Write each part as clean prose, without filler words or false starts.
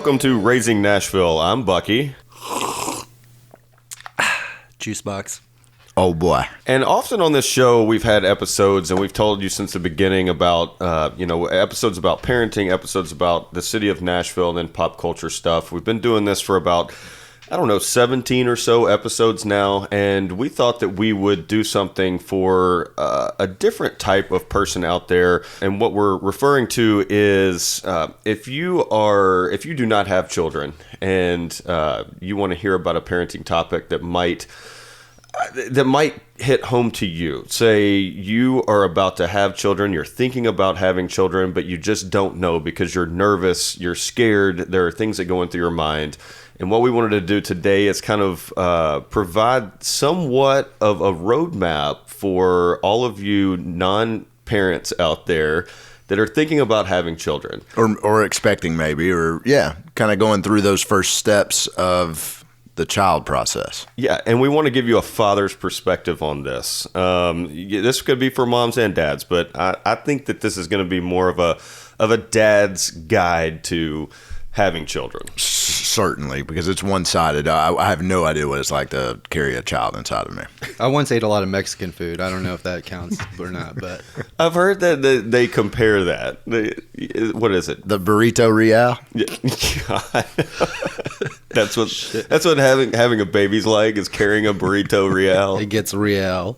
Welcome to Raising Nashville. I'm Bucky. Juice box. Oh boy. And often on this show, we've had episodes, and we've told you since the beginning about, episodes about parenting, episodes about the city of Nashville, and then pop culture stuff. We've been doing this for about, 17 or so episodes now, and we thought that we would do something for a different type of person out there. And what we're referring to is if you do not have children and you want to hear about a parenting topic that might hit home to you. Say you are about to have children, you're thinking about having children, but you just don't know because you're nervous, you're scared, there are things that go into your mind. And what we wanted to do today is kind of provide somewhat of a roadmap for all of you non-parents out there that are thinking about having children. Or expecting maybe, kind of going through those first steps of the child process. Yeah, and we want to give you a father's perspective on this. This could be for moms and dads, but I think that this is going to be more of a dad's guide to having children. Certainly, because it's one-sided. I have no idea what it's like to carry a child inside of me. I once ate a lot of Mexican food. I don't know if that counts or not, but I've heard that they compare that. What is it? The burrito real? God. That's what having a baby's like, is carrying a burrito real. It gets real.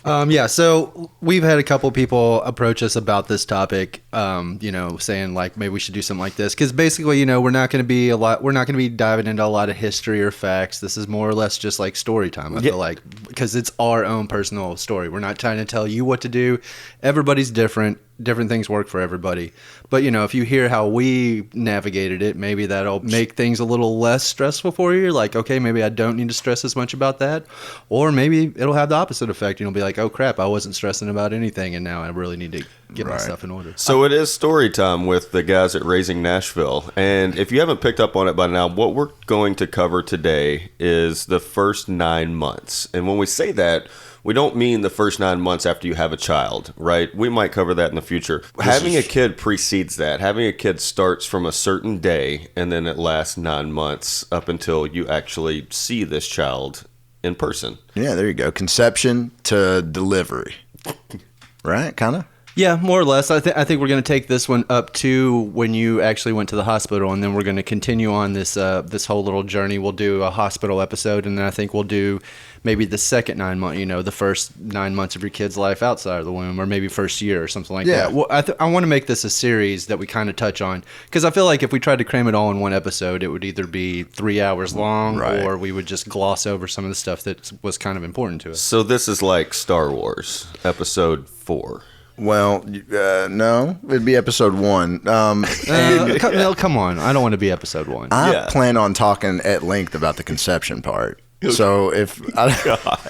So we've had a couple people approach us about this topic, saying like maybe we should do something like this, because basically, we're not going to be diving into a lot of history or facts. This is more or less just like story time. I feel like, because it's our own personal story. We're not trying to tell you what to do. Everybody's different. Different things work for everybody. But, if you hear how we navigated it, maybe that'll make things a little less stressful for you. Like, okay, maybe I don't need to stress as much about that. Or maybe it'll have the opposite effect. You'll be like, oh, crap, I wasn't stressing about anything, and now I really need to get my stuff in order. So it is story time with the guys at Raising Nashville. And if you haven't picked up on it by now, what we're going to cover today is the first 9 months. And when we say that, we don't mean the first 9 months after you have a child, right? We might cover that in the future. Having a kid precedes that. Having a kid starts from a certain day, and then it lasts 9 months up until you actually see this child in person. Yeah, there you go. Conception to delivery. Right? Kind of? Yeah, more or less. I think we're going to take this one up to when you actually went to the hospital, and then we're going to continue on this whole little journey. We'll do a hospital episode, and then I think we'll do maybe the second 9 months, the first 9 months of your kid's life outside of the womb, or maybe first year or something like that. Well, I want to make this a series that we kind of touch on, because I feel like if we tried to cram it all in one episode, it would either be 3 hours long, or we would just gloss over some of the stuff that was kind of important to us. So this is like Star Wars, episode 4. Well, no, it'd be episode 1. Come on. I don't want to be episode 1. I plan on talking at length about the conception part. So if I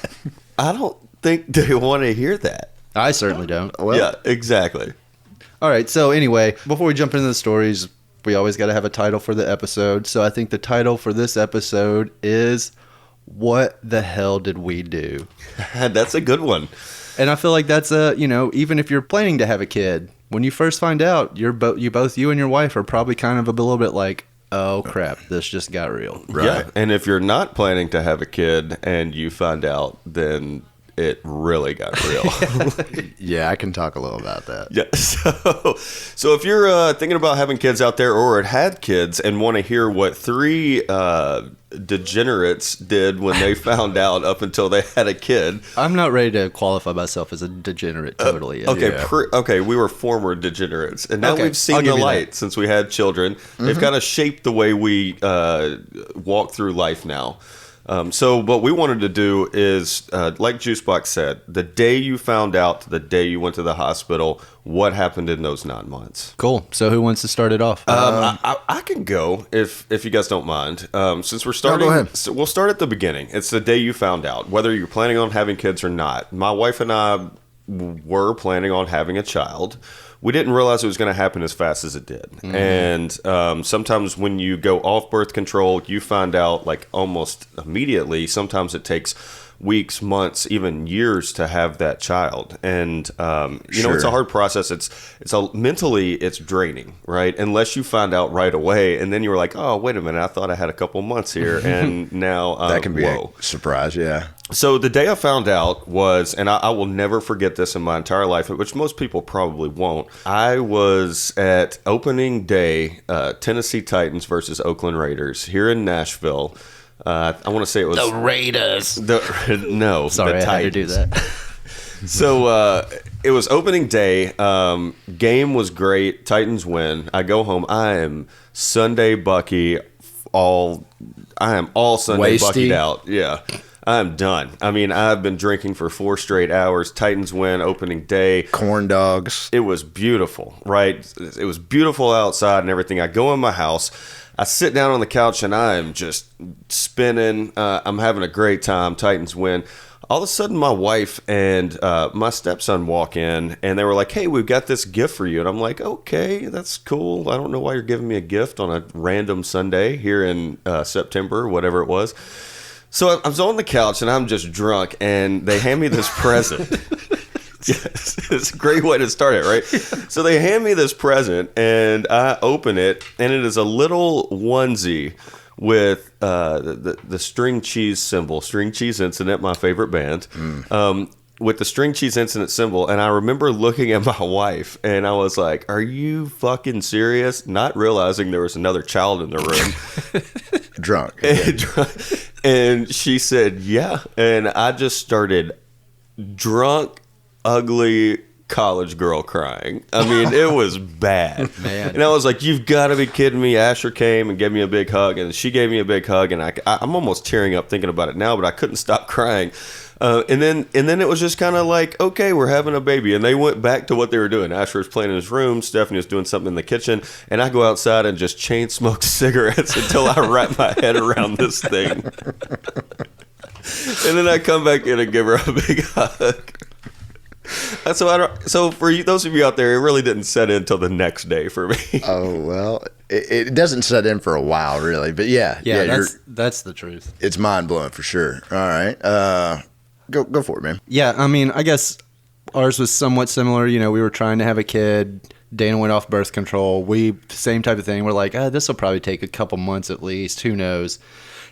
don't think they want to hear that. I certainly don't. Well, yeah, exactly. All right. So anyway, before we jump into the stories, we always got to have a title for the episode. So I think the title for this episode is "What the Hell Did We Do?" That's a good one. And I feel like that's even if you're planning to have a kid, when you first find out, you and your wife are probably kind of a little bit like, oh crap, this just got real. Right. Yeah. And if you're not planning to have a kid and you find out, then it really got real. Yeah, I can talk a little about that. Yeah. So if you're thinking about having kids out there, or had kids and want to hear what 3 degenerates did when they found out up until they had a kid. I'm not ready to qualify myself as a degenerate totally yet. Okay, okay, we were former degenerates, and now we've seen the light since we had children. Mm-hmm. They've kind of shaped the way we walk through life now. So what we wanted to do is, like Juicebox said, the day you found out to the day you went to the hospital, what happened in those 9 months. Cool. So who wants to start it off? I can go if you guys don't mind. Since we're starting, go ahead. So we'll start at the beginning. It's the day you found out, whether you're planning on having kids or not. My wife and I, were planning on having a child. We didn't realize it was going to happen as fast as it did. Mm-hmm. And sometimes when you go off birth control, you find out like almost immediately. Sometimes it takes weeks, months, even years to have that child. And, you know, it's a hard process. Mentally, it's draining, right? Unless you find out right away. And then you were like, oh, wait a minute. I thought I had a couple months here. And now, that can be a surprise. Yeah. So the day I found out was, and I will never forget this in my entire life, which most people probably won't. I was at opening day, Tennessee Titans versus Oakland Raiders here in Nashville. I want to say it was the Raiders. Sorry, the Titans. I had to do that. So it was opening day. Game was great. Titans win. I go home. I am Sunday Bucky. I am all Sunday Buckied out. Yeah. I'm done. I mean, I've been drinking for 4 straight hours. Titans win opening day. Corn dogs. It was beautiful, right? It was beautiful outside and everything. I go in my house. I sit down on the couch and I am just spinning. I'm having a great time. Titans win. All of a sudden, my wife and my stepson walk in, and they were like, hey, we've got this gift for you. And I'm like, okay, that's cool. I don't know why you're giving me a gift on a random Sunday here in September, whatever it was. So I was on the couch, and I'm just drunk, and they hand me this present. Yes, it's a great way to start it, right? So they hand me this present, and I open it, and it is a little onesie with the string cheese symbol, String Cheese Incident, my favorite band, with the String Cheese Incident symbol. And I remember looking at my wife, and I was like, are you fucking serious? Not realizing there was another child in the room. Drunk. And she said, yeah. And I just started drunk, ugly college girl crying. I mean, it was bad. Man. And I was like, you've got to be kidding me. Asher came and gave me a big hug, and she gave me a big hug, and I'm almost tearing up thinking about it now, but I couldn't stop crying. And then it was just kind of like, okay, we're having a baby. And they went back to what they were doing. Asher was playing in his room. Stephanie was doing something in the kitchen. And I go outside and just chain smoke cigarettes until I wrap my head around this thing. And then I come back in and give her a big hug. So for those of you out there, it really didn't set in until the next day for me. Oh, well, it doesn't set in for a while, really. But yeah, that's the truth. It's mind-blowing for sure. All right. Go for it, man. Yeah, I mean, I guess ours was somewhat similar. You know, we were trying to have a kid. Dana went off birth control. Same type of thing. We're like, this will probably take a couple months at least. Who knows?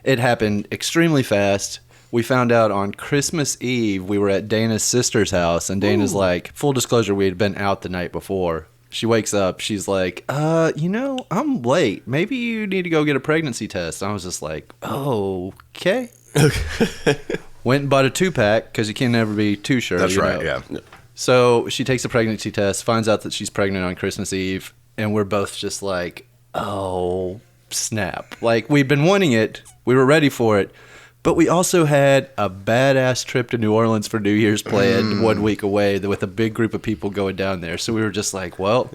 It happened extremely fast. We found out on Christmas Eve, we were at Dana's sister's house, and Dana's like, full disclosure, we had been out the night before. She wakes up, she's like, I'm late. Maybe you need to go get a pregnancy test. And I was just like, okay. Went and bought a 2-pack, because you can never be too sure. That's right, yeah. So she takes a pregnancy test, finds out that she's pregnant on Christmas Eve, and we're both just like, oh, snap. Like, we'd been wanting it. We were ready for it. But we also had a badass trip to New Orleans for New Year's planned 1 week away with a big group of people going down there. So we were just like, well,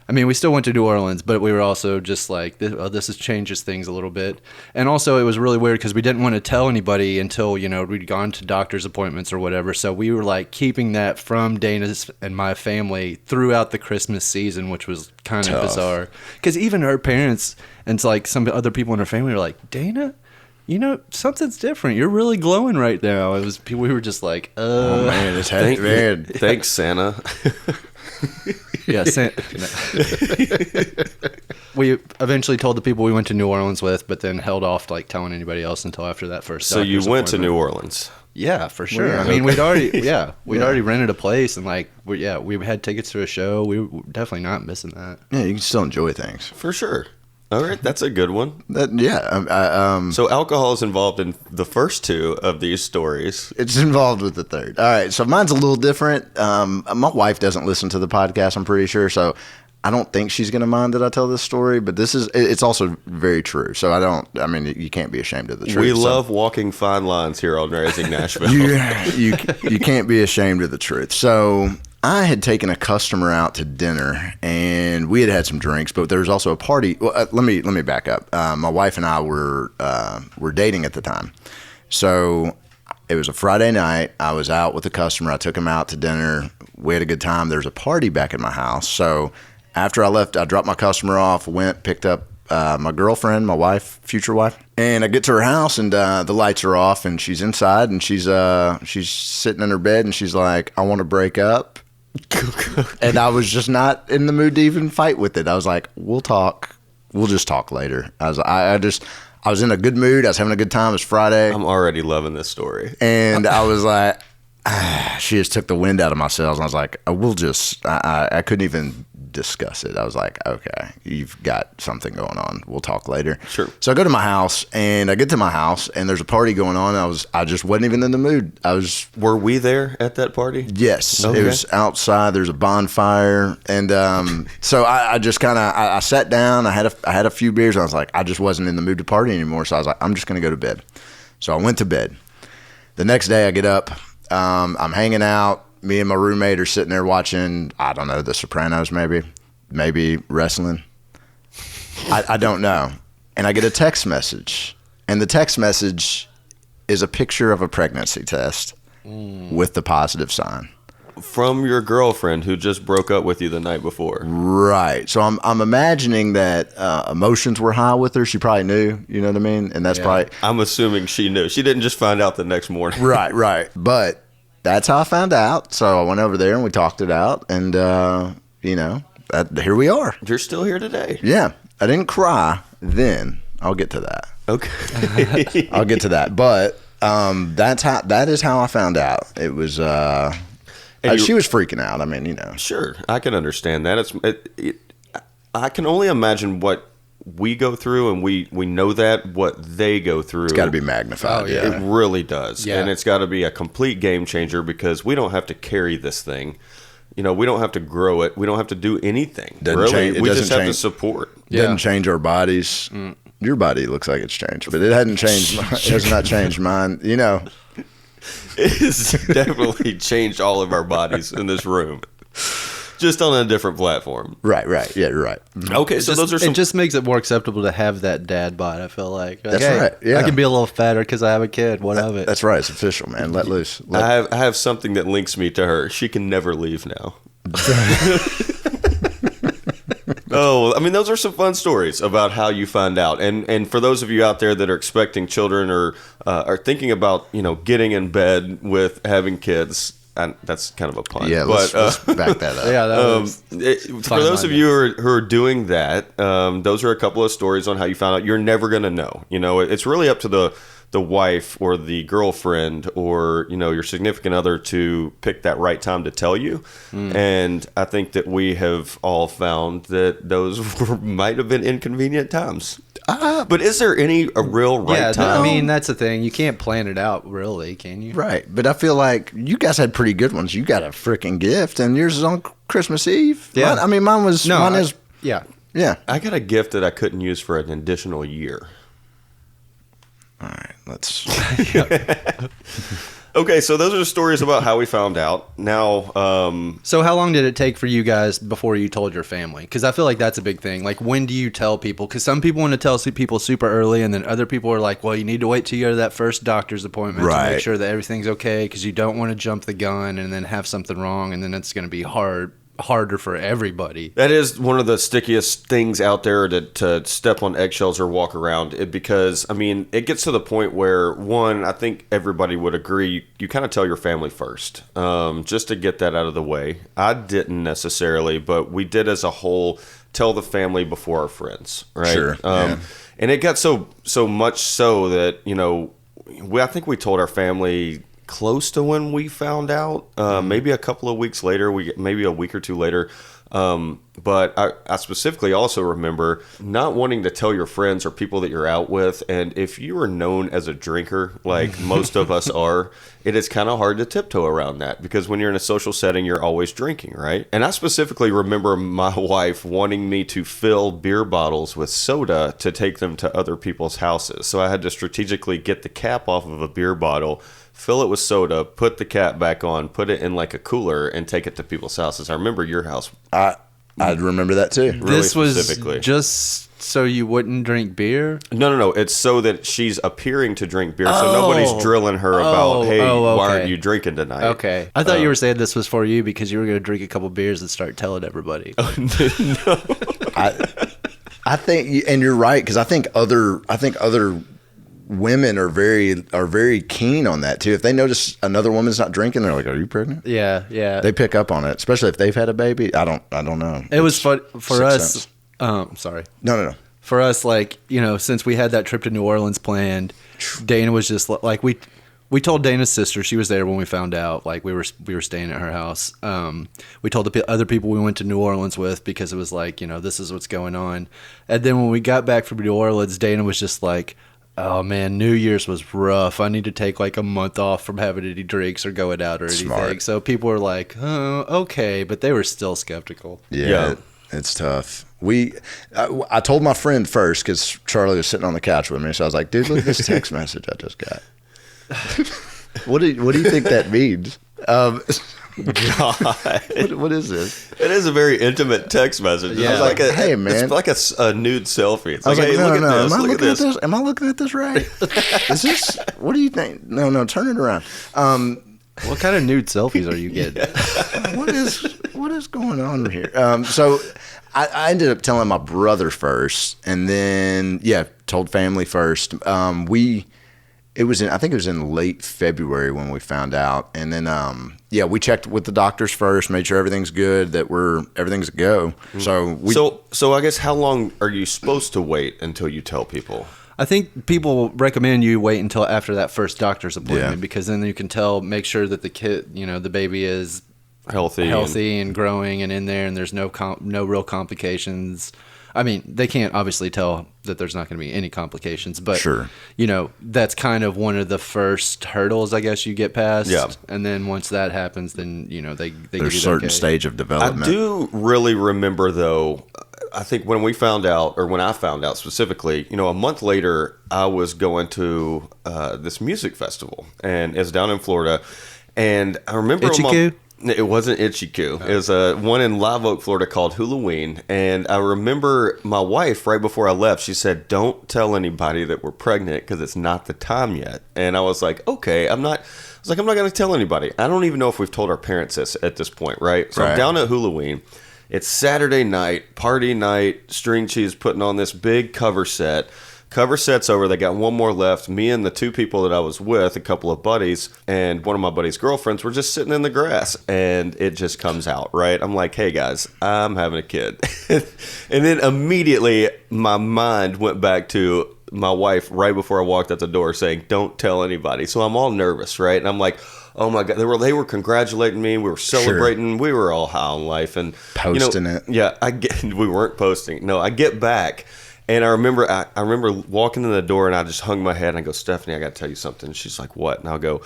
I mean, we still went to New Orleans, but we were also just like, this changes things a little bit. And also it was really weird because we didn't want to tell anybody until, we'd gone to doctor's appointments or whatever. So we were like keeping that from Dana's and my family throughout the Christmas season, which was kind of bizarre. Because even her parents and like some other people in her family were like, Dana? Something's different. You're really glowing right now. We were just like, oh man, it's heavy, man. Thanks, Santa. Yeah, Santa. We eventually told the people we went to New Orleans with, but then held off like telling anybody else until after that first. So you went to New Orleans? Yeah, for sure. Well, yeah. I mean, we'd already rented a place, and like, we had tickets to a show. We were definitely not missing that. Yeah, you can still enjoy things for sure. All right, that's a good one. So alcohol is involved in the first 2 of these stories. It's involved with the third. All right, so mine's a little different. My wife doesn't listen to the podcast, I'm pretty sure, so I don't think she's going to mind that I tell this story, but it's also very true. So you can't be ashamed of the truth. We love walking fine lines here on Raising Nashville. You can't be ashamed of the truth. So I had taken a customer out to dinner, and we had some drinks, but there was also a party. Well, let me back up. My wife and I were dating at the time, so It was a Friday night. I was out with a customer. I took him out to dinner. We had a good time. There's a party back at my house. So after I left, I dropped my customer off, went, picked up my girlfriend, my wife, future wife. And I get to her house, and the lights are off, and she's inside, and she's sitting in her bed, and she's like, I want to break up. And I was just not in the mood to even fight with it. I was like, we'll talk. We'll just talk later. I was in a good mood. I was having a good time. It was Friday. I'm already loving this story. And I was like, she just took the wind out of my sails. And I was like, I couldn't even discuss it. I was like, okay, you've got something going on. We'll talk later. Sure. So I go to my house, and I get to my house, and there's a party going on. I just wasn't even in the mood. Were we there at that party? Yes. Okay. It was outside. There's a bonfire. And so I just kind of, I sat down. I had a few beers. And I was like, I just wasn't in the mood to party anymore. So I was like, I'm just going to go to bed. So I went to bed. The next day I get up. I'm hanging out. Me and my roommate are sitting there watching, I don't know, The Sopranos maybe wrestling. I don't know. And I get a text message. And the text message is a picture of a pregnancy test with the positive sign. From your girlfriend who just broke up with you the night before. Right. So I'm imagining that emotions were high with her. She probably knew, you know what I mean? And that's probably... I'm assuming she knew. She didn't just find out the next morning. Right. But that's how I found out. So I went over there and we talked it out. And, here we are. You're still here today. Yeah. I didn't cry then. I'll get to that. Okay. I'll get to that. But that is how I found out. It was... she was freaking out. I mean, Sure, I can understand that. I can only imagine what we go through, and we know that what they go through. It's got to be magnified. Oh, yeah. It really does, Yeah. and it's got to be a complete game changer because we don't have to carry this thing. We don't have to grow it. We don't have to do anything. We just have to support. It doesn't change our bodies. Your body looks like it's changed, but it hadn't changed. It has not changed mine. It has definitely changed all of our bodies in this room, just on a different platform. Right. Yeah, you're right. Okay, so those are some. It just makes it more acceptable to have that dad bod. I feel like That's right, yeah. I can be a little fatter because I have a kid. What of it? That's right. It's official, man. Let loose. I have something that links me to her. She can never leave now. Oh, I mean, those are some fun stories about how you find out. And for those of you out there that are expecting children or are thinking about, getting in bed with having kids, and that's kind of a pun. Yeah, let's back that up. Yeah, for those of you who are doing that, those are a couple of stories on how you found out. You're never going to know. It's really up to the wife or the girlfriend or your significant other to pick that right time to tell you. And I think that we have all found that those might have been inconvenient times. But is there a real right time? I mean, that's the thing. You can't plan it out, really, can you? Right. But I feel like you guys had pretty good ones. You got a freaking gift, and yours is on Christmas Eve. Yeah. Mine was. No, mine is. Yeah. Yeah. I got a gift that I couldn't use for an additional year. All right. Let's. Okay, so those are the stories about how we found out. Now, So how long did it take for you guys before you told your family? Because I feel like that's a big thing. Like, when do you tell people? Because some people want to tell people super early, and then other people are like, well, you need to wait till you go to that first doctor's appointment to make sure that everything's okay, because you don't want to jump the gun and then have something wrong, and then it's going to be harder for everybody. that is one of the stickiest things out there to step on eggshells or walk around it, because it gets to the point where, one, I think everybody would agree, you kind of tell your family first, just to get that out of the way. I didn't necessarily, but we did as a whole tell the family before our friends, right? Sure. And it got so much so that I think we told our family close to when we found out, maybe a couple of weeks later, maybe a week or two later. But I specifically also remember not wanting to tell your friends or people that you're out with. And if you are known as a drinker, like most of us are, it is kind of hard to tiptoe around that, because when you're in a social setting, you're always drinking, right? And I specifically remember my wife wanting me to fill beer bottles with soda to take them to other people's houses. So I had to strategically get the cap off of a beer bottle, fill it with soda, put the cap back on, put it in like a cooler, and take it to people's houses. I remember your house I remember that too. Really This was specifically. just so you wouldn't drink beer? No. It's so that she's appearing to drink beer, so nobody's drilling her about, hey, why aren't you drinking tonight? Okay. I thought you were saying this was for you because you were going to drink a couple beers and start telling everybody. No. I think, and you're right, because I think other women are very keen on that too. If they notice another woman's not drinking, they're like, "Are you pregnant?" Yeah. They pick up on it, especially if they've had a baby. I don't know. It was fun for us. Sense. Sorry. No. For us, like, since we had that trip to New Orleans planned, Dana was just like, we told Dana's sister, she was there when we found out, like we were staying at her house. We told the other people we went to New Orleans with because it was like, this is what's going on. And then when we got back from New Orleans, Dana was just like, oh man, New Year's was rough. I need to take like a month off from having any drinks or going out or anything. Smart. So people were like, oh, okay, but they were still skeptical. Yeah. It's tough. I told my friend first because Charlie was sitting on the couch with me. So I was like, dude, look at this text message I just got. What do you think that means? God. What is this? It is a very intimate text message. Yeah. It's like Hey, man. It's like a nude selfie. It's I was like, hey, no. look at this. Am I Look at looking at this. this? Am I looking at this right? Is this? What do you think? No, turn it around. What kind of nude selfies are you getting? What is going on here? So I ended up telling my brother first, and then told family first. I think it was in late February when we found out, and then we checked with the doctors first, made sure everything's good, that everything's a go. So I guess how long are you supposed to wait until you tell people? I think people recommend you wait until after that first doctor's appointment Yeah. because then you can make sure that the kid, the baby is Healthy and growing and in there, and there's no real complications. I mean, they can't obviously tell that there's not going to be any complications, but Sure. That's kind of one of the first hurdles, I guess, you get past. Yeah. And then once that happens, then they give you there's a the certain okay. stage of I development. do really remember, though, I think when I found out specifically, a month later, I was going to this music festival, and it's down in Florida. And I remember Itchy-Coo? It wasn't Itchy-Coo. It was one in Live Oak, Florida called Halloween. And I remember my wife, right before I left, she said, don't tell anybody that we're pregnant because it's not the time yet. And I was like, okay, I'm not going to tell anybody. I don't even know if we've told our parents this at this point, right? So I'm down at Halloween. It's Saturday night, party night, String Cheese putting on this big cover set. Cover set's over. They got one more left. Me and the two people that I was with, a couple of buddies, and one of my buddies' girlfriends were just sitting in the grass, and it just comes out, right? I'm like, hey, guys, I'm having a kid. And then immediately my mind went back to my wife right before I walked out the door saying, don't tell anybody. So I'm all nervous, right? And I'm like, oh my God, they were congratulating me. We were celebrating. Sure. We were all high on life. And posting it. Yeah, we weren't posting. No, I get back. And I remember walking in the door, and I just hung my head, and I go, Stephanie, I got to tell you something. And she's like, what? And I'll go,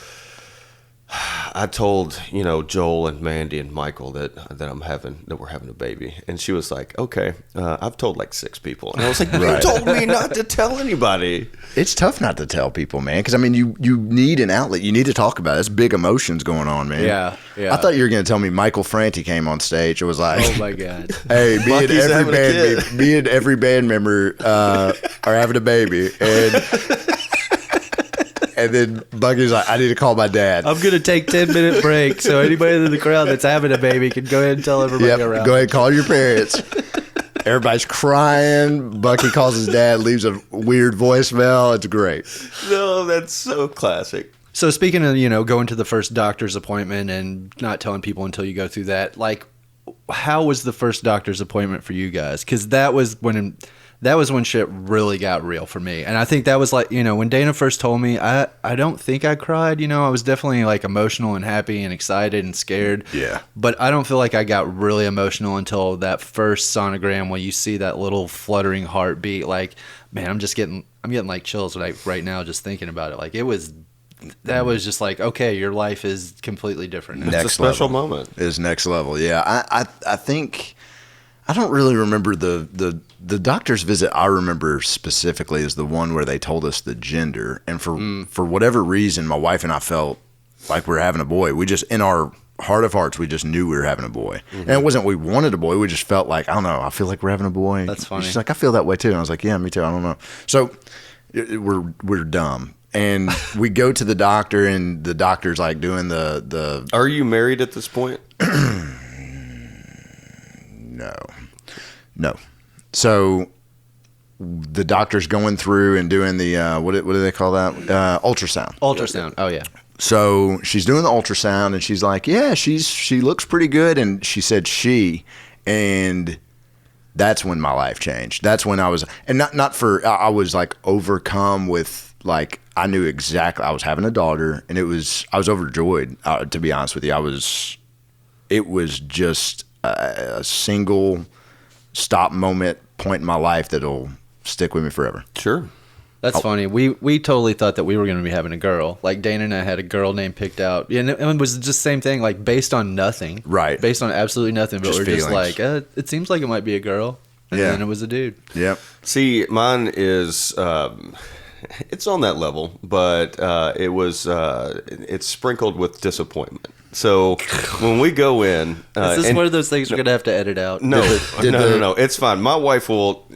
I told, Joel and Mandy and Michael that we're having a baby. And she was like, okay, I've told like 6 people. And I was like, you told me not to tell anybody. It's tough not to tell people, man, because I mean, you need an outlet. You need to talk about it. It's big emotions going on, man. Yeah. I thought you were going to tell me Michael Franti came on stage. It was like, oh my God. Hey, me and every band member are having a baby, and then Bucky's like, I need to call my dad. I'm going to take 10-minute break so anybody in the crowd that's having a baby can go ahead and tell everybody around. Go ahead and call your parents. Everybody's crying. Bucky calls his dad, leaves a weird voicemail. It's great. No, that's so classic. So speaking of, going to the first doctor's appointment and not telling people until you go through that, like, how was the first doctor's appointment for you guys? Because that was when shit really got real for me. And I think that was like, when Dana first told me, I don't think I cried. I was definitely like emotional and happy and excited and scared. Yeah. But I don't feel like I got really emotional until that first sonogram when you see that little fluttering heartbeat. Like, man, I'm getting like chills right now just thinking about it. Like, that was just like, okay, your life is completely different now. It's a special moment. It is next level. Yeah. I think I don't really remember the doctor's visit. I remember specifically is the one where they told us the gender, and for whatever reason, my wife and I felt like we were having a boy. We just in our heart of hearts, we just knew we were having a boy. And it wasn't we wanted a boy. We just felt like, I don't know, I feel like we're having a boy. That's funny. She's like, I feel that way too. And I was like, yeah, me too. I don't know. So we're dumb. And we go to the doctor, and the doctor's like doing the Are you married at this point? No. So the doctor's going through and doing the what do they call that? Ultrasound. Ultrasound. Oh yeah. So she's doing the ultrasound, and she's like, yeah, she looks pretty good. And she said and that's when my life changed. That's when I was, and I was like overcome with, like, I knew exactly, I was having a daughter, and I was overjoyed, to be honest with you. It was just a single stop point in my life that'll stick with me forever. Sure. That's funny. We totally thought that we were going to be having a girl. Like, Dana and I had a girl name picked out. And it was just the same thing, like, based on nothing. Right. Based on absolutely nothing. But Just we're just feelings. like, it seems like it might be a girl. And Yeah. then it was a dude. Yep. See, mine is it's on that level, but it's sprinkled with disappointment. So when we go in, Is this one of those things we're going to have to edit out? no, no, it's fine. My wife will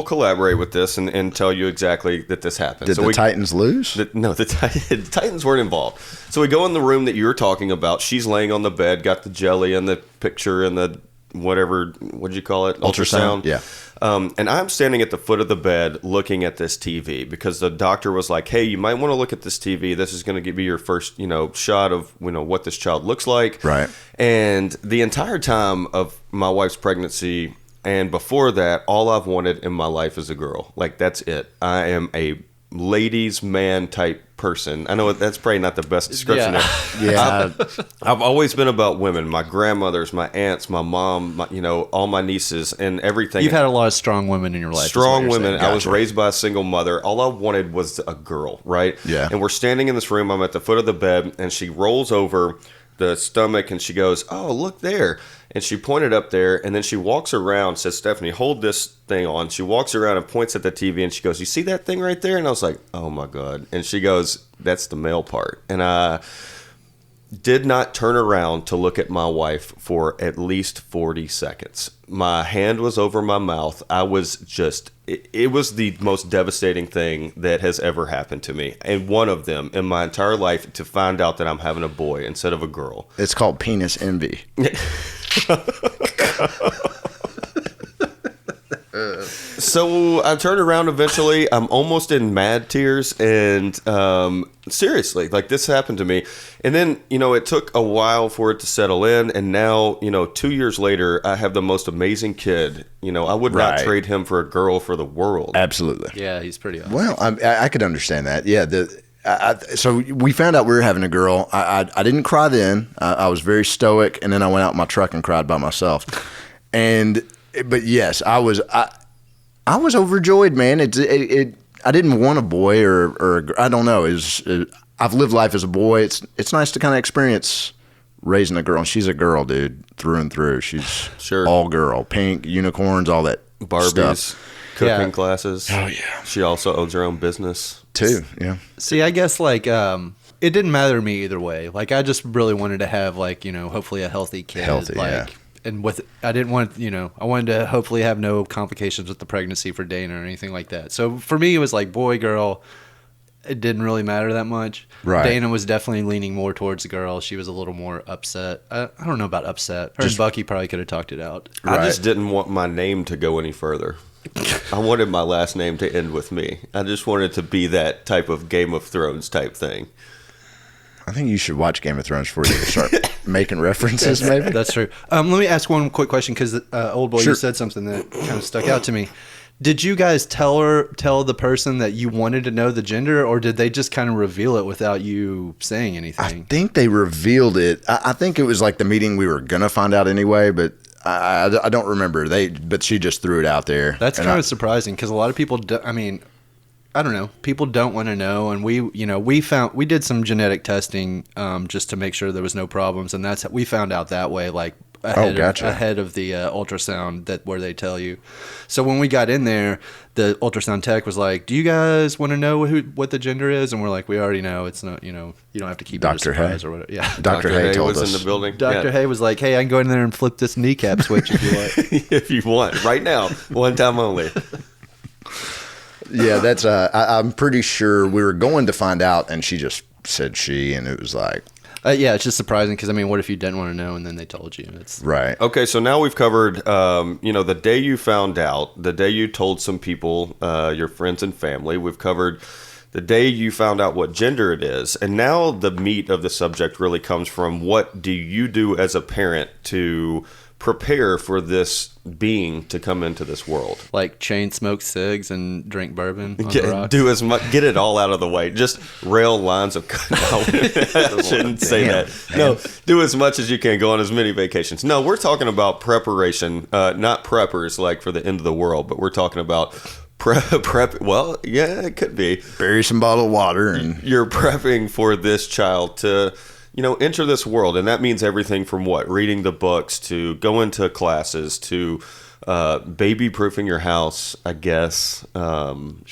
collaborate with this and tell you exactly that this happened. Did the Titans lose? The Titans weren't involved. So we go in the room that you were talking about. She's laying on the bed, got the jelly and the picture and the whatever, what'd you call it? Ultrasound. Yeah. And I'm standing at the foot of the bed looking at this TV because the doctor was like, hey, you might want to look at this TV. This is going to give you your first, shot of, what this child looks like. Right. And the entire time of my wife's pregnancy and before that, all I've wanted in my life is a girl. Like, that's it. I am a ladies' man type person. I know that's probably not the best description. Yeah. I've always been about women. My grandmothers, my aunts, my mom, all my nieces and everything. You've had a lot of strong women in your life. Strong women. Gotcha. I was raised by a single mother. All I wanted was a girl, right? Yeah. And we're standing in this room. I'm at the foot of the bed, and she rolls over the stomach, and she goes, oh, look there. And she pointed up there, and then she walks around, says, Stephanie, hold this thing on. She walks around and points at the TV, and she goes, you see that thing right there? And I was like, oh, my God. And she goes, that's the male part. And I did not turn around to look at my wife for at least 40 seconds. My hand was over my mouth. I was just, it was the most devastating thing that has ever happened to me. And one of them in my entire life, to find out that I'm having a boy instead of a girl. It's called penis envy. So I turned around eventually. I'm almost in mad tears. And seriously, like, this happened to me. And then, it took a while for it to settle in. And now, 2 years later, I have the most amazing kid. I would not Right. trade him for a girl for the world. Absolutely. Yeah, he's pretty awesome. Well, I could understand that. Yeah. So we found out we were having a girl. I didn't cry then. I was very stoic, and then I went out in my truck and cried by myself. But yes, I was overjoyed, man. I didn't want a boy or I don't know. I've lived life as a boy. It's nice to kind of experience raising a girl. And she's a girl, dude, through and through. She's Sure. all girl, pink unicorns, all that Barbies, stuff cooking Yeah. classes. Oh, yeah. She also owns her own business. too. Yeah. See, I guess, like, it didn't matter to me either way. Like, I just really wanted to have, like, hopefully a healthy kid. Healthy, like, yeah. And I didn't want, I wanted to hopefully have no complications with the pregnancy for Dana or anything like that. So for me, it was like boy, girl. It didn't really matter that much. Right. Dana was definitely leaning more towards the girl. She was a little more upset. I don't know about upset. Her and Bucky probably could have talked it out. I Right. just didn't want my name to go any further. I wanted my last name to end with me. I just wanted to be that type of Game of Thrones type thing. I think you should watch Game of Thrones before you start making references, maybe. That's true. Let me ask one quick question because old boy, Sure. you said something that kind of stuck out to me. Did you guys tell the person that you wanted to know the gender, or did they just kind of reveal it without you saying I anything? think they revealed it. I think it was like the meeting we were gonna find out anyway, but I don't remember. But she just threw it out there. That's And kind I- of surprising because a lot of people. I don't know. People don't want to know, and we did some genetic testing just to make sure there was no problems, and we found out that way. Like ahead of the ultrasound where they tell you. So when we got in there, the ultrasound tech was like, "Do you guys want to know what the gender is?" And we're like, "We already know. It's not, you don't have to keep it a surprise or whatever." Yeah, Dr. Hay told was us. in the building. Dr. Hay was like, "Hey, I can go in there and flip this kneecap switch if you like." If you want, right now, one time only. Yeah, that's. I'm pretty sure we were going to find out, and she just said she, and it was like. Yeah, it's just surprising because, I mean, what if you didn't want to know and then they told you? It's Right. Okay, so now we've covered, the day you found out, the day you told some people, your friends and family. We've covered the day you found out what gender it is. And now the meat of the subject really comes from what do you do as a parent to prepare for this being to come into this world? like chain smoke cigs and drink bourbon on the rocks. Do as much, get it all out of the way. Just rail lines of. No, I shouldn't say that. No, do as much as you can. Go on as many vacations. No, we're talking about preparation, not preppers like for the end of the world, but we're talking about prep. Well, yeah, it could be. Bury some bottled water and. You're prepping for this child to. Enter this world, and that means everything from what? Reading the books to going to classes to baby-proofing your house, I guess. I'm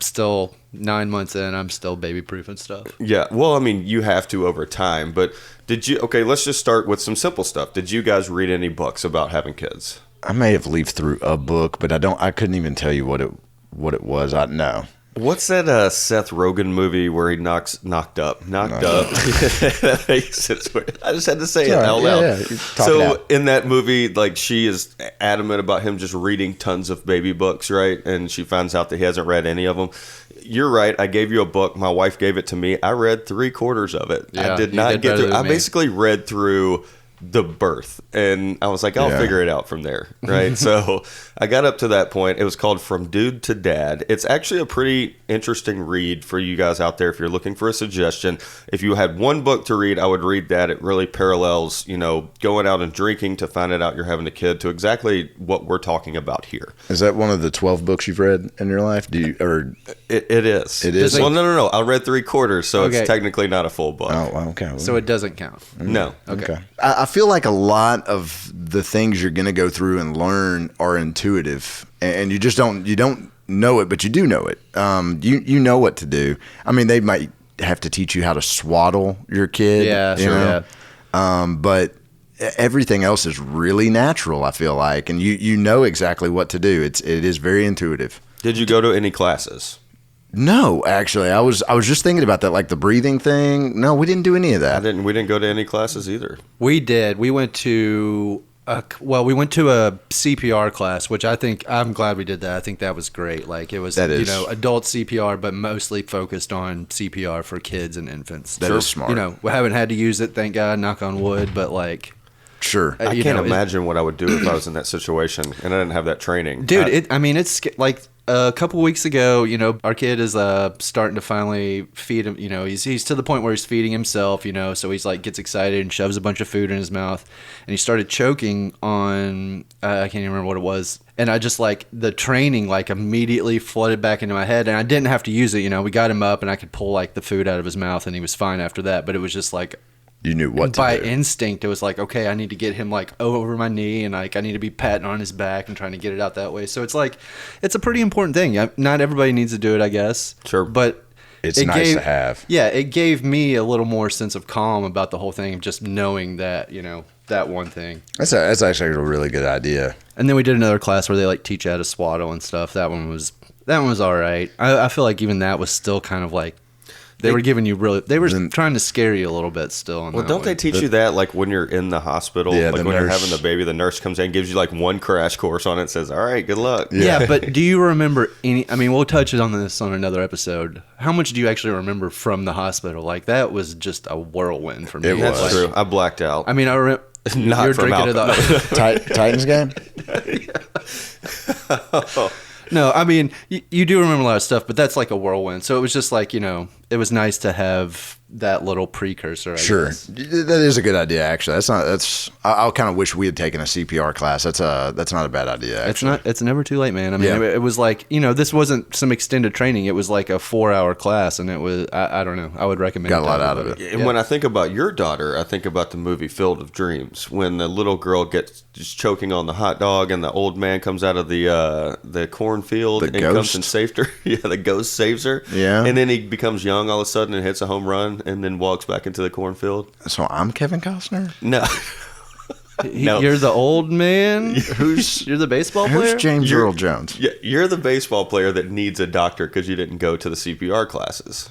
still 9 months in. I'm still baby-proofing stuff. Yeah, well, I mean, you have to over time, but okay, let's just start with some simple stuff. Did you guys read any books about having kids? I may have leafed through a book, but I couldn't even tell you what it was. I know. What's that Seth Rogen movie where he knocked up? That makes sense. I just had to say it out loud. Yeah. So in that movie, like, she is adamant about him just reading tons of baby books, right? And she finds out that he hasn't read any of them. You're right. I gave you a book. My wife gave it to me. I read 3/4 of it. Yeah, I did not get through. I basically read through the birth, and I was like, I'll figure it out from there, right? So I got up to that point. It was called From Dude to Dad. It's actually a pretty interesting read for you guys out there if you're looking for a suggestion. If you had one book to read, I would read that. It really parallels, going out and drinking to finding out you're having a kid to exactly what we're talking about here. Is that one of the 12 books you've read in your life? It is. It is? Well, no. I read 3/4, so it's technically not a full book. Oh, okay. So it doesn't count. No. Okay. I feel like a lot of the things you're going to go through and learn are intuitive, and you just don't know it, but you do know it. You know what to do. I mean, they might have to teach you how to swaddle your kid. Yeah, sure. Yeah. But everything else is really natural, I feel like, and you know exactly what to do. It is very intuitive. Did you go to any classes? No, actually, I was just thinking about that, like the breathing thing. No, we didn't do any of that. We didn't go to any classes either. We did. We went to a CPR class, which I'm glad we did that. I think that was great. Like, it was, adult CPR, but mostly focused on CPR for kids and infants. That is smart. We haven't had to use it, thank God, knock on wood, but like. Sure. I can't imagine what I would do if I was in that situation and I didn't have that training. Dude, it's like a couple weeks ago, our kid is starting to finally feed him. He's to the point where he's feeding himself, so he's like gets excited and shoves a bunch of food in his mouth. And he started choking on, I can't even remember what it was. And I just the training immediately flooded back into my head. And I didn't have to use it. We got him up and I could pull the food out of his mouth and he was fine after that. But it was just you knew what to do. By instinct, it was okay, I need to get him over my knee, and I need to be patting on his back and trying to get it out that way. So it's it's a pretty important thing. Not everybody needs to do it, I guess. Sure. But it's nice to have. Yeah, it gave me a little more sense of calm about the whole thing, just knowing that, that one thing. That's actually a really good idea. And then we did another class where they teach you how to swaddle and stuff. That one was all right. I feel like even that was still kind of they were giving you they were trying to scare you a little bit still. Well, don't they teach you that when you're in the hospital? Yeah, when you're having the baby, the nurse comes in and gives you one crash course on it and says, all right, good luck. Yeah, but do you remember we'll touch on this on another episode. How much do you actually remember from the hospital? That was just a whirlwind for me. It was. That's true. I blacked out. I mean, I remember. Not you're from drinking Titans game? No, I mean, you do remember a lot of stuff, but that's a whirlwind. So it was just it was nice to have that little precursor. I Sure, guess. that is a good idea. Actually, I kind of wish we had taken a CPR class. That's not a bad idea. Actually. It's never too late, man. I mean, Yeah. it was like, this wasn't some extended training. It was like a 4-hour class, and it was, I don't know. I would recommend Got a it. lot out of it. And when I think about your daughter, I think about the movie Field of Dreams, when the little girl gets just choking on the hot dog, and the old man comes out of the cornfield and comes and saves her. Yeah, the ghost saves her. Yeah, and then he becomes young all of a sudden and hits a home run, and then walks back into the cornfield. So I'm Kevin Costner? No. No. You're the old man? You're the baseball player? Who's James Earl Jones? Yeah, you're the baseball player that needs a doctor because you didn't go to the CPR classes.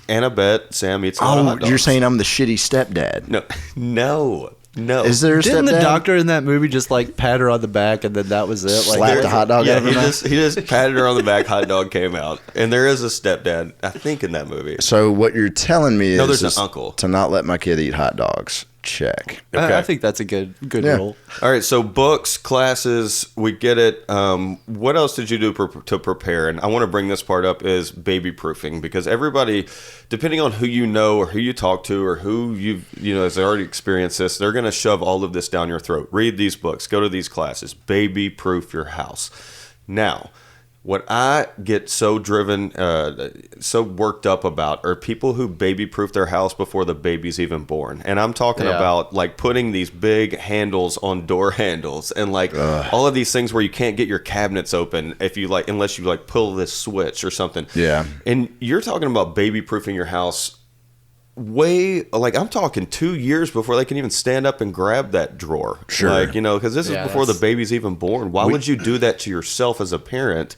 And I bet Sam eats a lot of hot dogs. You're saying I'm the shitty stepdad? No. Is there a Didn't stepdad? the doctor in that movie just like pat her on the back and then that was it? Slap the hot dog Yeah, out of her mouth? he just patted her on the back. Hot dog came out, and there is a stepdad, I think, in that movie. So what you're telling me there's is an uncle to not let my kid eat hot dogs. Check. Okay. I think that's a good Yeah. rule. All right, so books, classes, we get it. What else did you do to prepare? And I want to bring this part up is baby proofing, because everybody, depending on who you know or who you talk to or who has already experienced this, they're going to shove all of this down your throat. Read these books, go to these classes, baby proof your house. Now, what I get so driven, so worked up about are people who baby-proof their house before the baby's even born. And I'm talking about like putting these big handles on door handles and like all of these things where you can't get your cabinets open unless you pull this switch or something. Yeah. And you're talking about baby-proofing your house I'm talking 2 years before they can even stand up and grab that drawer. Sure. Because this is before the baby's even born. Why would you do that to yourself as a parent?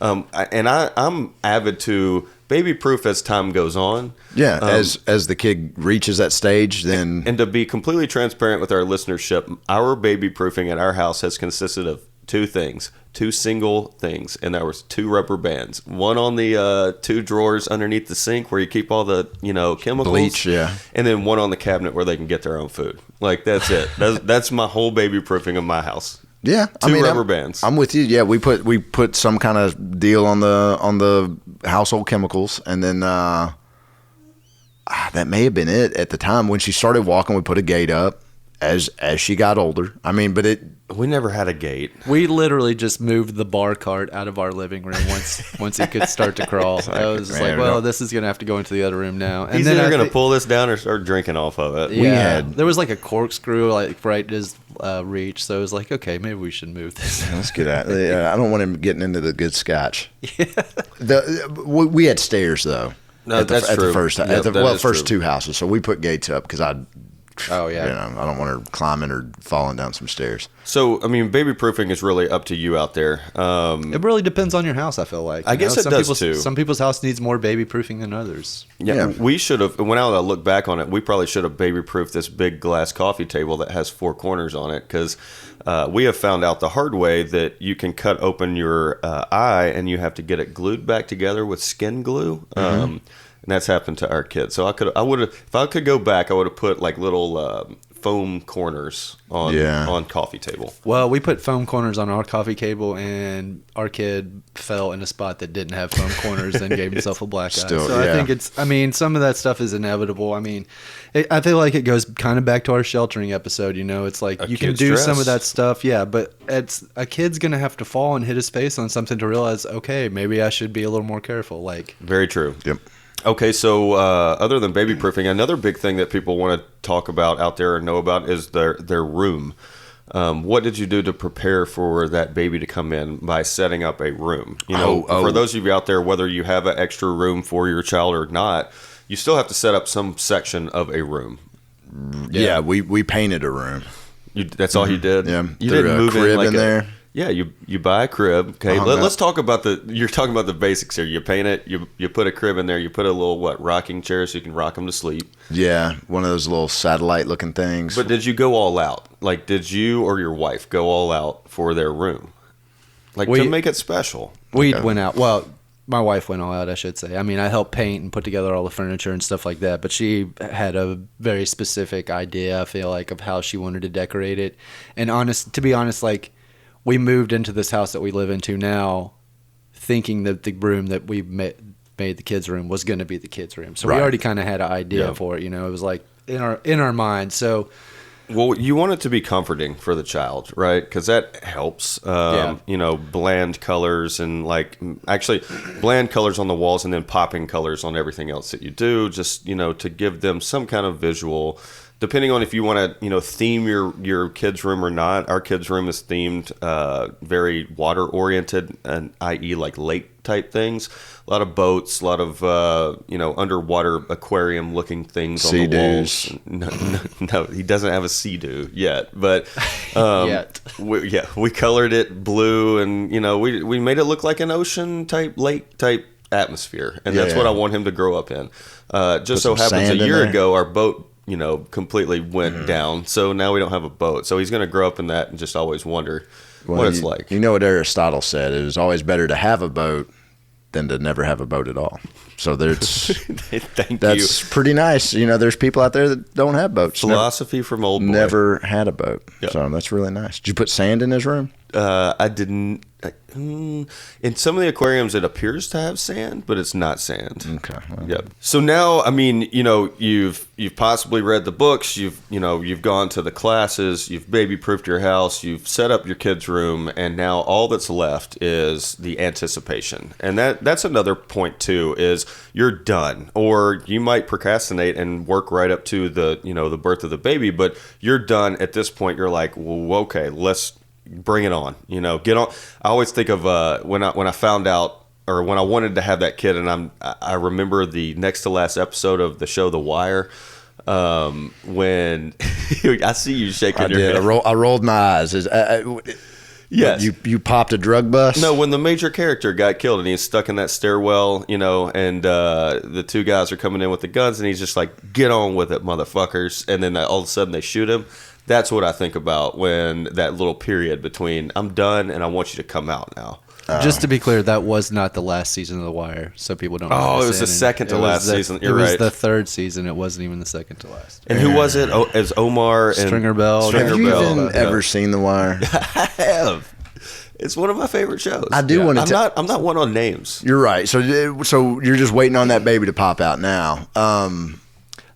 I'm avid to baby proof as time goes on. Yeah, as the kid reaches that stage, then... And to be completely transparent with our listenership, our baby proofing at our house has consisted of two single things, and there was 2 rubber bands. One on the 2 drawers underneath the sink where you keep all the chemicals, bleach, yeah, and then one on the cabinet where they can get their own food. Like that's it. That's my whole baby proofing of my house. Yeah, 2 rubber bands. I'm with you. Yeah, we put some kind of deal on the household chemicals, and then that may have been it at the time when she started walking. We put a gate up as she got older. I mean, but we never had a gate. We literally just moved the bar cart out of our living room once he could start to crawl. I was just this is gonna have to go into the other room now. And He's then either gonna pull this down or start drinking off of it. Yeah, there was like a corkscrew right at his reach, so it was like, okay, maybe we should move this. Let's get out. I don't want him getting into the good scotch. Yeah, we had stairs though. No, that's true. At the first, first true. 2 houses, so we put gates up because I don't want her climbing or falling down some stairs. So, I mean, baby proofing is really up to you out there. It really depends on your house, I feel like. I guess it does too. Some people's house needs more baby proofing than others. Yeah, we should have, when I look back on it, we probably should have baby proofed this big glass coffee table that has 4 corners on it, because we have found out the hard way that you can cut open your eye and you have to get it glued back together with skin glue. And that's happened to our kids. So if I could go back, I would have put like little foam corners on coffee table. Well, we put foam corners on our coffee table, and our kid fell in a spot that didn't have foam corners and gave himself a black eye. So I think some of that stuff is inevitable. I mean, I feel like it goes kind of back to our sheltering episode. It's like you can do some of that stuff, but a kid's gonna have to fall and hit his face on something to realize, okay, maybe I should be a little more careful. Like, very true. Yep. Okay, so other than baby proofing, another big thing that people want to talk about out there and know about is their room. What did you do to prepare for that baby to come in by setting up a room? For those of you out there, whether you have an extra room for your child or not, you still have to set up some section of a room. Yeah, we painted a room. That's all you did? Yeah. You didn't move crib in there. Yeah, you buy a crib. Okay, let's talk about you're talking about the basics here. You paint it, you put a crib in there, you put a little, rocking chair so you can rock them to sleep. Yeah, one of those little satellite looking things. But did you go all out? Like, did you or your wife go all out for their room? To make it special? We went out. Well, my wife went all out, I should say. I mean, I helped paint and put together all the furniture and stuff like that, but she had a very specific idea, I feel like, of how she wanted to decorate it. And to be honest, like, we moved into this house that we live into now thinking that the room that we made the kids' room was going to be the kids' room. So Right. we already kind of had an idea Yeah. for it. You know, it was like in our mind. So Well, you want it to be comforting for the child, right? Because that helps. You know, bland colors and actually bland colors on the walls and then popping colors on everything else that you do. Just, you know, to give them some kind of visual. Depending on if you want to, you know, theme your kids' room or not. Our kids' room is themed very water oriented, and i.e. like lake type things. A lot of boats, a lot of you know, underwater aquarium looking things on the walls. No, he doesn't have a sea-doo yet, but Yet. we colored it blue, and you know, we made it look like an ocean type, lake type atmosphere, and that's what I want him to grow up in. Just so some happens a sand in year there. ago our boat, you know, completely went down, so now we don't have a boat. So he's going to grow up in that and just always wonder what it's like. You know what Aristotle said? It was always better to have a boat than to never have a boat at all. So that's pretty nice. You know, there's people out there that don't have boats. Philosophy from old boy. Never had a boat. Yep. So that's really nice. Did you put sand in his room? I didn't. In some of the aquariums, it appears to have sand, but it's not sand. Okay. Well, Yep. So now, I mean, you know, you've possibly read the books, you've gone to the classes, you've baby-proofed your house, you've set up your kids' room, and now all that's left is the anticipation. And that's another point too, is you're done, or you might procrastinate and work right up to the, you know, the birth of the baby, but you're done at this point. You're like, well, okay, let's bring it on. You know, get on. I always think of when I found out, or when I wanted to have that kid, and I remember the next to last episode of the show The Wire, when I see you shaking your head. I rolled my eyes. Yes. You popped a drug bust? No, when the major character got killed and he's stuck in that stairwell, you know, and the two guys are coming in with the guns, and he's just like, get on with it, motherfuckers. And then all of a sudden they shoot him. That's what I think about when that little period between I'm done and I want you to come out now. just to be clear, that was not the last season of The Wire, so people don't. Oh, it was the second to last season. You're right. It was the third season. It wasn't even the second to last. And who was it? As Omar and Stringer Bell. Have you even Yeah. ever seen The Wire? I have. It's one of my favorite shows. I do want to. I'm not one on names. You're right. So you're just waiting on that baby to pop out now.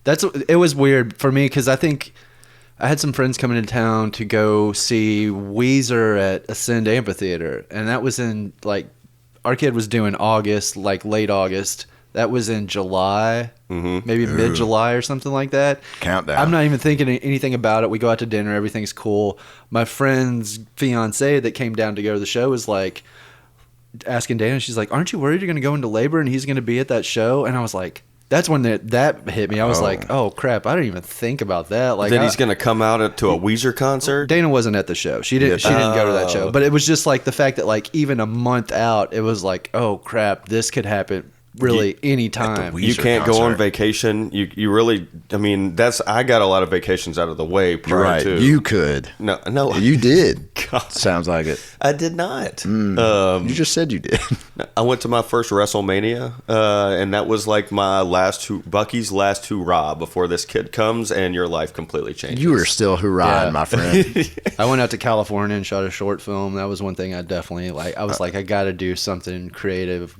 It was weird for me because I think I had some friends coming into town to go see Weezer at Ascend Amphitheater, and that was in like our kid was due in August, like late August. That was in July, maybe mid-July or something like that. Countdown. I'm not even thinking anything about it. We go out to dinner, everything's cool. My friend's fiance that came down to go to the show was like asking Dana, she's like, "Aren't you worried you're going to go into labor and he's going to be at that show?" And I was like, that's when that hit me. I was like, oh crap, I didn't even think about that. Like, Then he's going to come out to a Weezer concert. Dana wasn't at the show. She didn't go to that show. But it was just like the fact that like even a month out, it was like, oh crap, this could happen really any time. You can't go on vacation. You really, I mean, I got a lot of vacations out of the way prior to. You could. No, You did. God. Sounds like it. I did not. You just said you did. I went to my first WrestleMania, and that was like my Bucky's last hurrah before this kid comes and your life completely changes. You were still hoorahing, my friend. I went out to California and shot a short film. That was one thing I definitely like. I was like, I got to do something creative.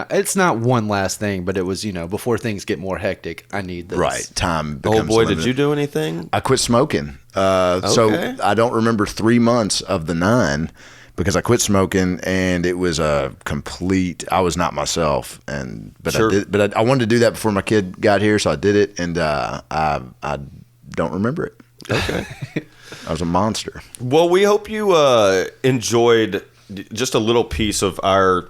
It's not one last thing, but it was, before things get more hectic, I need this. Right. Time becomes Oh boy, limited. did you do anything? I quit smoking. So I don't remember 3 months of the 9 because I quit smoking, and it was a complete. I was not myself, but Sure. I did. But I wanted to do that before my kid got here, so I did it, and I don't remember it. Okay. I was a monster. Well, we hope you enjoyed just a little piece of our,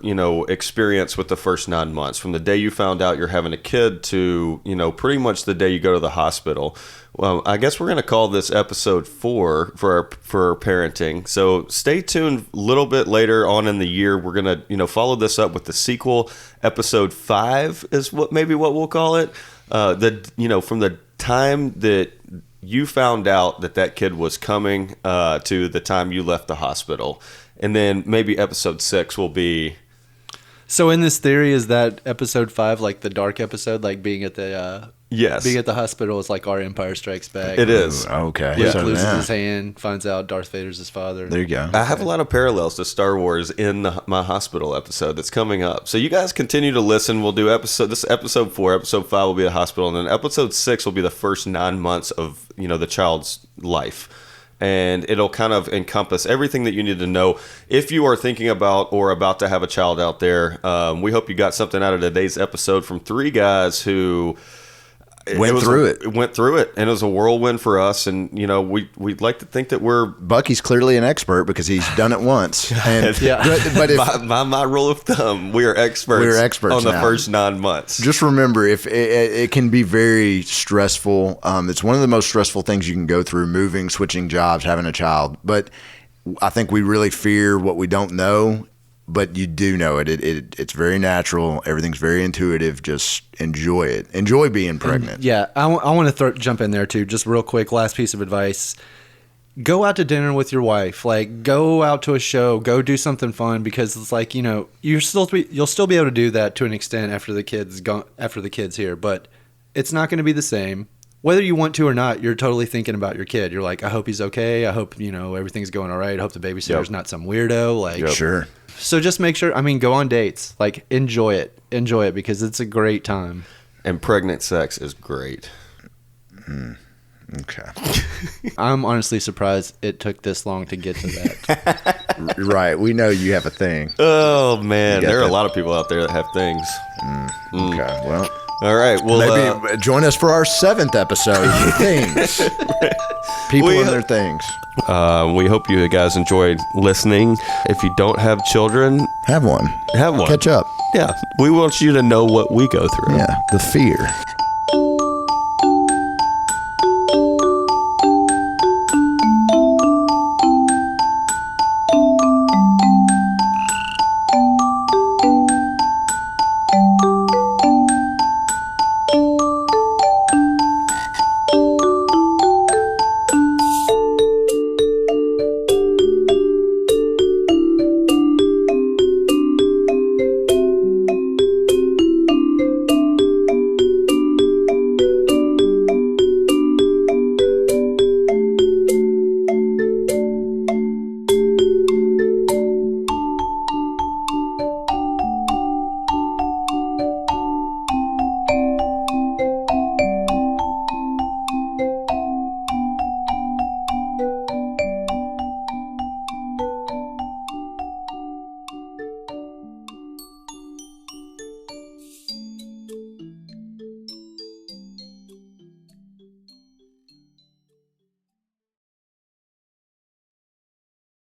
experience with the first 9 months, from the day you found out you're having a kid to, pretty much the day you go to the hospital. Well, I guess we're going to call this episode 4 for parenting. So stay tuned a little bit later on in the year. We're going to, follow this up with the sequel. Episode 5 is what we'll call it. From the time that you found out that kid was coming to the time you left the hospital. And then maybe episode 6 will be. So in this theory, is that episode 5 like the dark episode, like being at the Yes. Being at the hospital is like our Empire Strikes Back. It is. Okay. Luke So, loses yeah. his hand, finds out Darth Vader's his father. There you go. I have a lot of parallels to Star Wars in my hospital episode that's coming up. So you guys continue to listen. We'll do this is episode 4. Episode 5 will be the hospital, and then episode 6 will be the first 9 months of the child's life. And it'll kind of encompass everything that you need to know if you are thinking about or about to have a child out there. We hope you got something out of today's episode from 3 guys who went through it, and it was a whirlwind for us. And we'd like to think that we're Bucky's clearly an expert because he's done it once. And Yeah. but if, my rule of thumb, we are experts. We're experts on the now. first 9 months. just remember, if it can be very stressful. It's one of the most stressful things you can go through: moving, switching jobs, having a child. But I think we really fear what we don't know. But you do know it. It's very natural. Everything's very intuitive. Just enjoy it. Enjoy being pregnant. Yeah, I want to jump in there too, just real quick. Last piece of advice: go out to dinner with your wife. Like, go out to a show. Go do something fun, because it's like you'll still be able to do that to an extent after the kid's here, but it's not going to be the same. Whether you want to or not, you're totally thinking about your kid. You're like, I hope he's okay. I hope everything's going all right. I hope the babysitter's not some weirdo. Like, Sure. So just make sure. Go on dates. Like, enjoy it because it's a great time. And pregnant sex is great. Okay. I'm honestly surprised it took this long to get to that. Right. We know you have a thing. Oh man, You got there are a that. lot of people out there that have things. Okay. Well, All right, well, maybe join us for our 7th episode. Things. People We- and their things. we hope you guys enjoyed listening. If you don't have children, Have one. have one. Catch up. Yeah, we want you to know what we go through. Yeah. The fear.